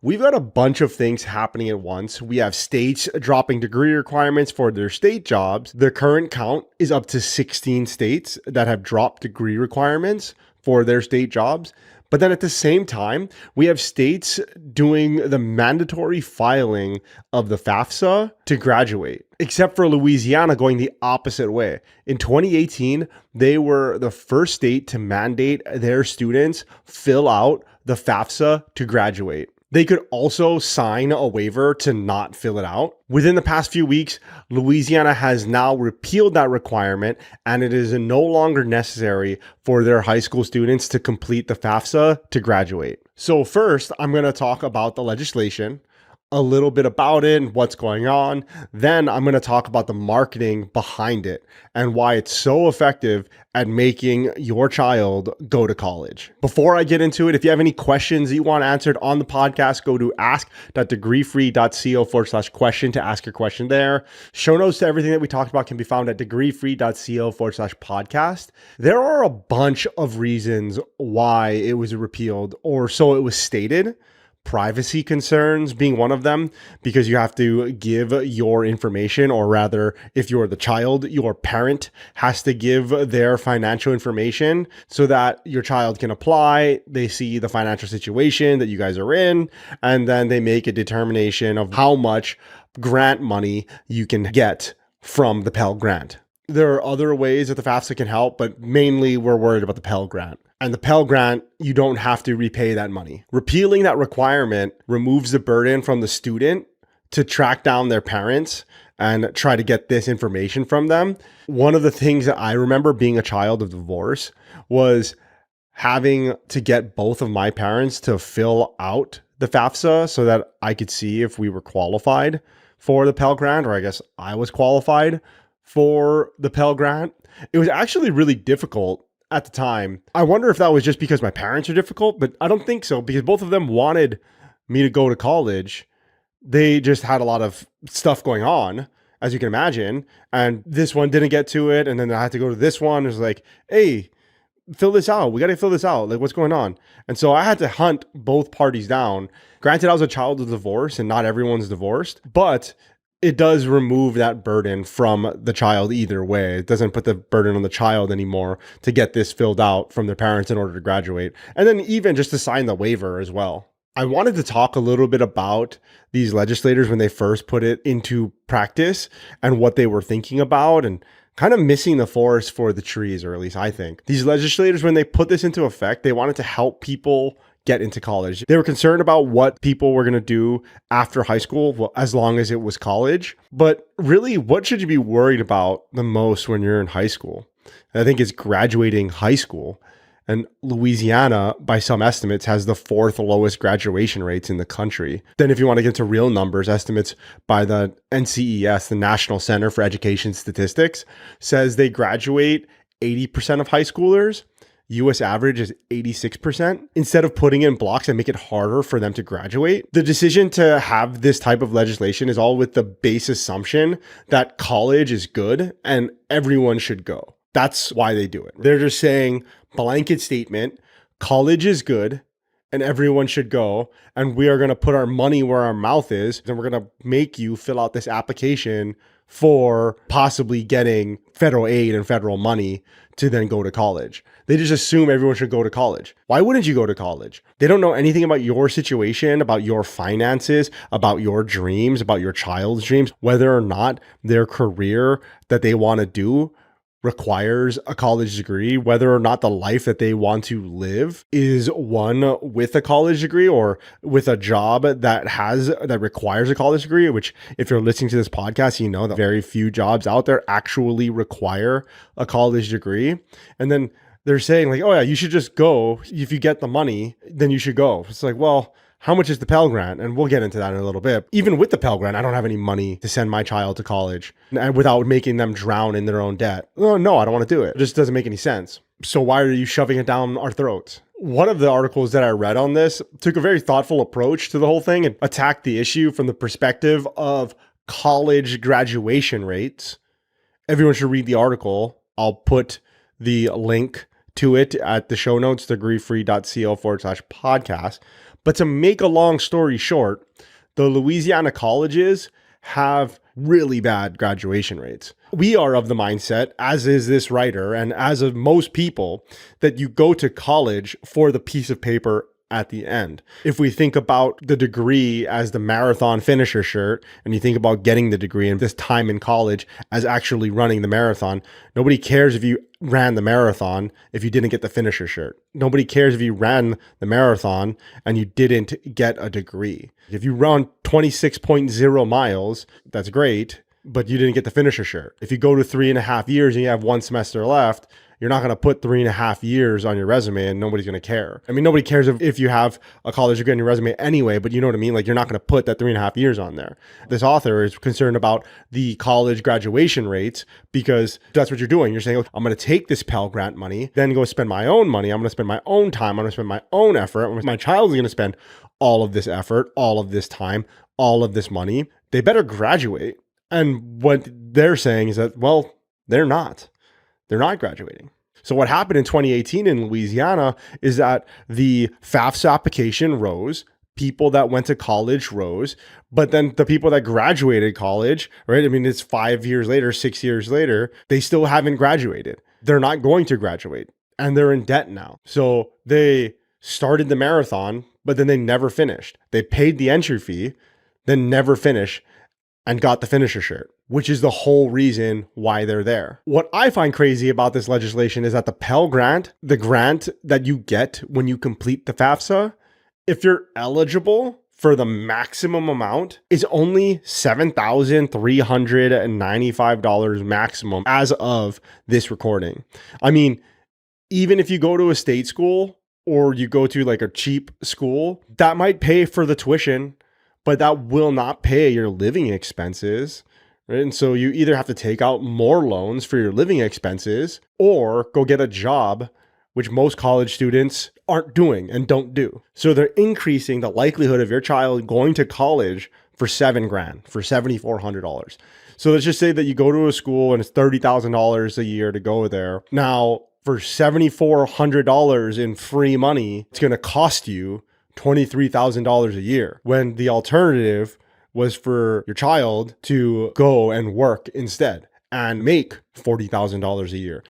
we've got a bunch of things happening at once. We have states dropping degree requirements for their state jobs. The current count is up to 16 states that have dropped degree requirements for their state jobs. But then at the same time, we have states doing the mandatory filing of the FAFSA to graduate, except for Louisiana going the opposite way. In 2018, they were the first state to mandate their students fill out the FAFSA to graduate. They could also sign a waiver to not fill it out. Within the past few weeks, Louisiana has now repealed that requirement, and it is no longer necessary for their high school students to complete the FAFSA to graduate. So first, I'm going to talk about the legislation, a little bit about it and what's going on. Then I'm going to talk about the marketing behind it and why it's so effective at making your child go to college. Before I get into it, if you have any questions that you want answered on the podcast, go to ask.degreefree.co/question to ask your question there. Show notes to everything that we talked about can be found at degreefree.co/podcast. There are a bunch of reasons why it was repealed, or so it was stated. Privacy concerns being one of them, because you have to give your information, or rather, if you're the child, your parent has to give their financial information so that your child can apply. They see the financial situation that you guys are in, and then they make a determination of how much grant money you can get from the Pell Grant. There are other ways that the FAFSA can help, but mainly we're worried about the Pell Grant. And the Pell Grant, you don't have to repay that money. Repealing that requirement removes the burden from the student to track down their parents and try to get this information from them. One of the things that I remember being a child of divorce was having to get both of my parents to fill out the FAFSA so that I could see if we were qualified for the Pell Grant, or I guess I was qualified for the Pell Grant. It was actually really difficult at the time. I wonder if that was just because my parents are difficult, but I don't think so, because both of them wanted me to go to college. They just had a lot of stuff going on, as you can imagine. And this one didn't get to it. And then I had to go to this one. It was like, hey, fill this out. We got to fill this out. Like, what's going on? And so I had to hunt both parties down. Granted, I was a child of divorce and not everyone's divorced, but it does remove that burden from the child either way. It doesn't put the burden on the child anymore to get this filled out from their parents in order to graduate. And then even just to sign the waiver as well. I wanted to talk a little bit about these legislators when they first put it into practice and what they were thinking about, and kind of missing the forest for the trees, or at least I think. These legislators, when they put this into effect, they wanted to help people get into college. They were concerned about what people were going to do after high school, well, as long as it was college. But really, what should you be worried about the most when you're in high school? And I think it's graduating high school. And Louisiana, by some estimates, has the 4th lowest graduation rates in the country. Then if you want to get into real numbers, estimates by the NCES, the National Center for Education Statistics, says they graduate 80% of high schoolers. US average is 86%. Instead of putting in blocks and make it harder for them to graduate, the decision to have this type of legislation is all with the base assumption that college is good and everyone should go. That's why they do it. They're just saying, blanket statement, college is good and everyone should go, and we are going to put our money where our mouth is, and we're going to make you fill out this application for possibly getting federal aid and federal money to then go to college. They just assume everyone should go to college. Why wouldn't you go to college? They don't know anything about your situation, about your finances, about your dreams, about your child's dreams, whether or not their career that they want to do requires a college degree, whether or not the life that they want to live is one with a college degree or with a job that requires a college degree, which if you're listening to this podcast, you know that very few jobs out there actually require a college degree. And then they're saying like, oh yeah, you should just go. If you get the money, then you should go. It's like, well, how much is the Pell Grant? And we'll get into that in a little bit. Even with the Pell Grant, I don't have any money to send my child to college and without making them drown in their own debt. Oh, no, I don't want to do it. It just doesn't make any sense. So why are you shoving it down our throats? One of the articles that I read on this took a very thoughtful approach to the whole thing and attacked the issue from the perspective of college graduation rates. Everyone should read the article. I'll put the link to it at the show notes, degreefree.co/podcast. But to make a long story short, the Louisiana colleges have really bad graduation rates. We are of the mindset, as is this writer, and as of most people, that you go to college for the piece of paper at the end. If we think about the degree as the marathon finisher shirt, and you think about getting the degree and this time in college as actually running the marathon, nobody cares if you ran the marathon if you didn't get the finisher shirt. Nobody cares if you ran the marathon and you didn't get a degree. If you run 26.0 miles, that's great, but you didn't get the finisher shirt. If you go to 3.5 years and you have one semester left, you're not going to put 3.5 years on your resume and nobody's going to care. I mean, nobody cares if you have a college degree on your resume anyway, but you know what I mean? Like, you're not going to put that 3.5 years on there. This author is concerned about the college graduation rates because that's what you're doing. You're saying, I'm going to take this Pell Grant money, then go spend my own money. I'm going to spend my own time. I'm going to spend my own effort. My child is going to spend all of this effort, all of this time, all of this money. They better graduate. And what they're saying is that, well, they're not. They're not graduating. So what happened in 2018 in Louisiana is that the FAFSA application rose, people that went to college rose, but then the people that graduated college, right? I mean, it's 5 years later, 6 years later, they still haven't graduated. They're not going to graduate and they're in debt now. So they started the marathon, but then they never finished. They paid the entry fee, then never finished and got the finisher shirt, which is the whole reason why they're there. What I find crazy about this legislation is that the Pell Grant, the grant that you get when you complete the FAFSA, if you're eligible for the maximum amount, is only $7,395 maximum as of this recording. I mean, even if you go to a state school or you go to like a cheap school, that might pay for the tuition, but that will not pay your living expenses, right? And so you either have to take out more loans for your living expenses or go get a job, which most college students aren't doing and don't do. So they're increasing the likelihood of your child going to college for $7,000, for $7,400. So let's just say that you go to a school and it's $30,000 a year to go there. Now, for $7,400 in free money, it's going to cost you $23,000 a year, when the alternative was for your child to go and work instead and make $40,000 a year